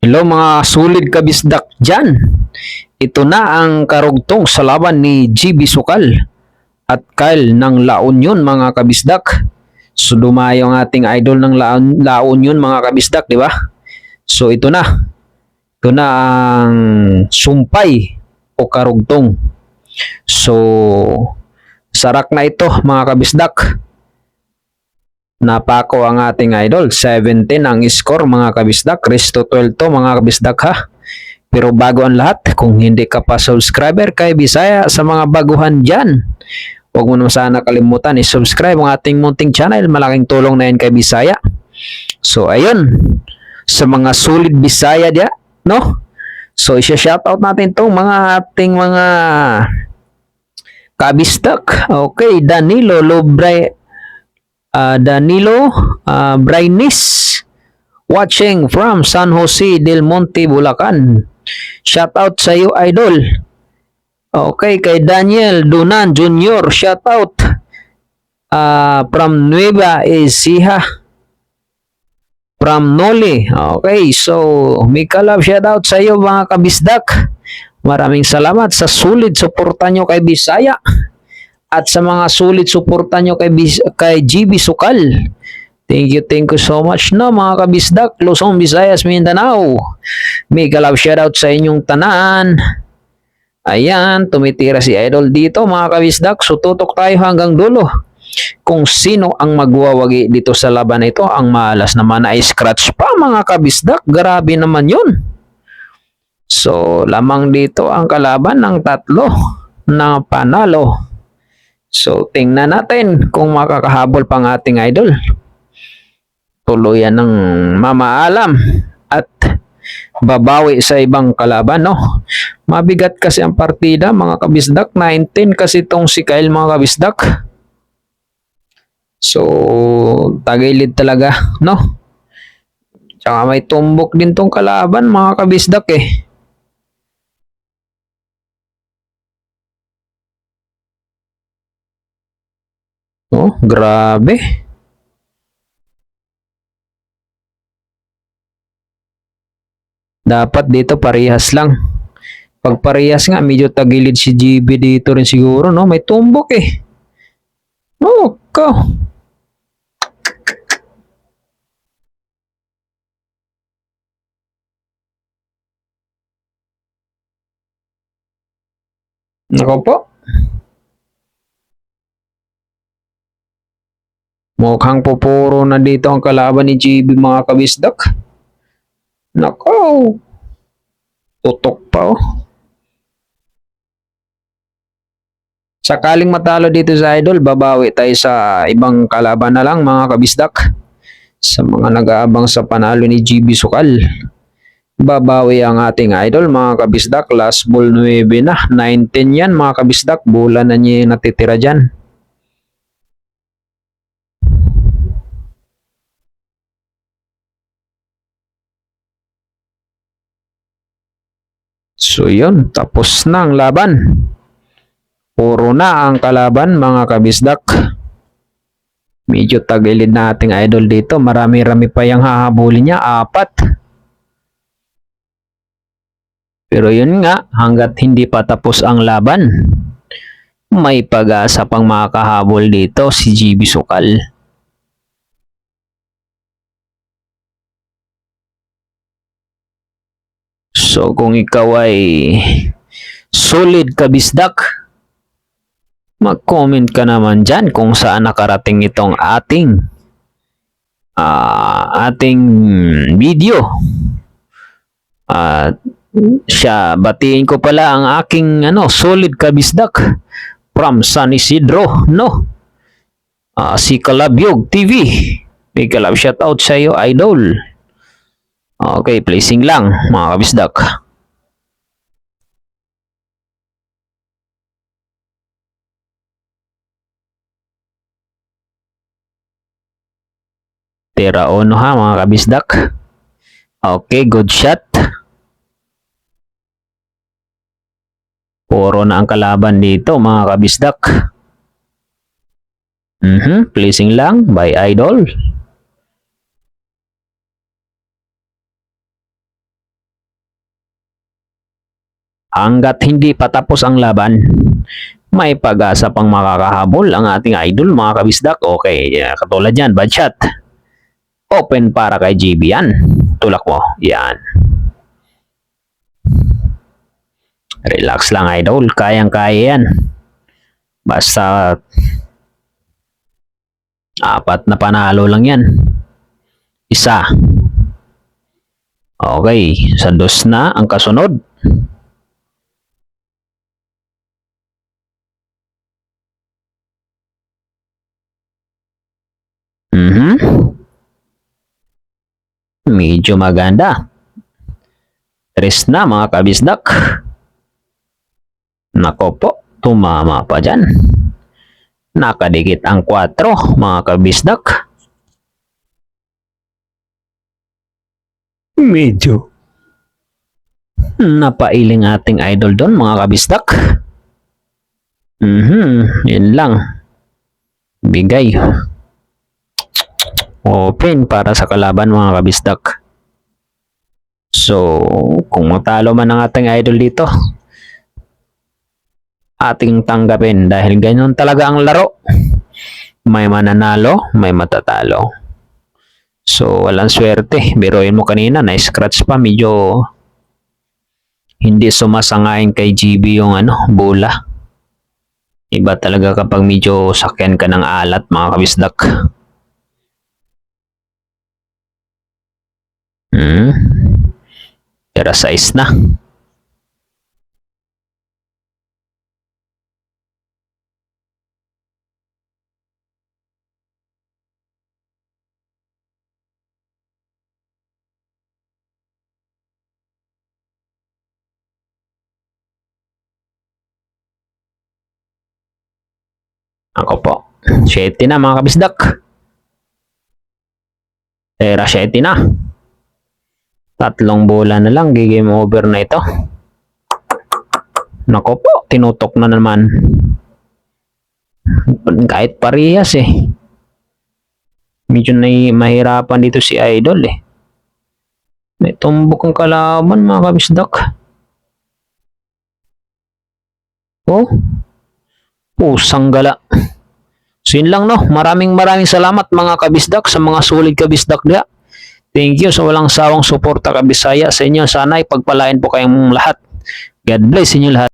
Hello mga solid kabisdak dyan. Ito na ang karugtong sa laban ni GB Sukal at Kyle ng La Union mga kabisdak. So dumayo ang ating idol ng La Union mga kabisdak, di ba? So ito na. Ito na ang sumpay o karugtong. So sarak na ito mga kabisdak. Napako ang ating idol. 17 ang score mga kabisdak. Resto 12 to mga kabisdak ha. Pero bago ang lahat, kung hindi ka pa subscriber kay Bisaya sa mga baguhan dyan, huwag mo naman sana kalimutan i-subscribe ang ating munting channel. Malaking tulong na yan kay Bisaya. So ayun, sa mga solid Bisaya dia, no? So isa-shoutout natin tong mga ating mga kabisdak. Okay, Danilo Brainis watching from San Jose del Monte, Bulacan. Shout out sa iyo idol. Okay, kay Daniel Dunan Jr. shout out from Nueva Ecija from Noli. Okay, so Mika Love shout out sa iyo mga kabisdak. Maraming salamat sa sulit suporta nyo kay Bisaya. At sa mga sulit suporta nyo kay GB Sukal. Thank you so much no mga kabisdak, Luzon, Visayas, Mindanao. Mega love shoutout sa inyong tanan. Ayan, tumitira si Idol dito mga kabisdak. So tutok tayo hanggang dulo. Kung sino ang magwawagi dito sa laban na ito. Ang malas naman ay scratch pa mga kabisdak. Grabe naman yun. So lamang dito ang kalaban ng tatlo na panalo. So, tingnan natin kung makakahabol pang ating idol. Tuluyan ng mamaalam at babawi sa ibang kalaban, no? Mabigat kasi ang partida, mga kabisdak. 19 kasi itong si Kyle, mga kabisdak. So, tagilid talaga, no? Tsaka may tumbok din tong kalaban, mga kabisdak eh. Oh, grabe. Dapat dito parehas lang. Pag parehas nga, medyo tagilid si GB dito rin siguro, no? May tumbok eh. Oh, ko. Nako po. Mukhang pupuro na dito ang kalaban ni GB mga kabisdak. Nako. Tutok pa oh. Sakaling matalo dito sa idol, babawi tayo sa ibang kalaban na lang mga kabisdak. Sa mga nag-aabang sa panalo ni GB Sukal. Babawi ang ating idol mga kabisdak. Last ball 9 na. 19 yan mga kabisdak. Bola na niya natitira dyan. So yun, tapos na ang laban. Puro na ang kalaban mga kabisdak. Medyo tagilid na ating idol dito. Marami-rami pa yung hahabulin niya. 4. Pero yun nga, hanggat hindi pa tapos ang laban, may pag-asa pang makakahabol dito si GB Sukal. So kung ikaw ay solid kabisdak, mag-comment ka naman dyan kung saan nakarating itong ating video. Batiin ko pala ang aking solid kabisdak from San Isidro, no? Si Kalabyog TV. May kalab shoutout sa iyo, idol. Okay, placing lang mga kabisdak. Tira ono ha mga kabisdak. Okay, good shot. Puro na ang kalaban dito mga kabisdak. Placing lang by idol. Hanggat hindi pa tapos ang laban, may pag-asa pang makakahabol ang ating idol mga kabisdak. Okay, katulad yan, bad shot. Open para kay GB yan. Tulak mo, yan. Relax lang idol, kayang-kaya yan. Basta 4 na panalo lang yan. Isa. Okay, sa 2 na ang kasunod. Medyo maganda. 3 na mga kabisdak. Nako po, tumama pa dyan. Nakadikit ang 4 mga kabisdak. Medyo napailing ating idol doon mga kabisdak. Yun lang. Bigay. Open para sa kalaban mga kabisdak. So, kung matalo man ang ating idol dito, ating tanggapin dahil ganyan talaga ang laro. May mananalo, may matatalo. So, walang swerte. Biruin mo kanina, na-scratch pa. Medyo hindi sumasangayin kay GB yung bola. Iba talaga kapag medyo sakyan ka ng alat mga kabisdak. Pero size na. Ako po. 7 na mga kabisdak. Era 7 na. 3 bola na lang. Game over na ito. Nako po. Tinutok na naman. Kahit parehas eh. Medyo mahirapan dito si idol eh. May tumbok ang kalaban mga kabisdak. Oh. Pusang gala. So yun lang no. Maraming salamat mga kabisdak sa mga solid kabisdak niya. Thank you sa walang sawang suporta kabisaya sa inyo. Sana ipagpalain po kayong lahat. God bless inyo lahat.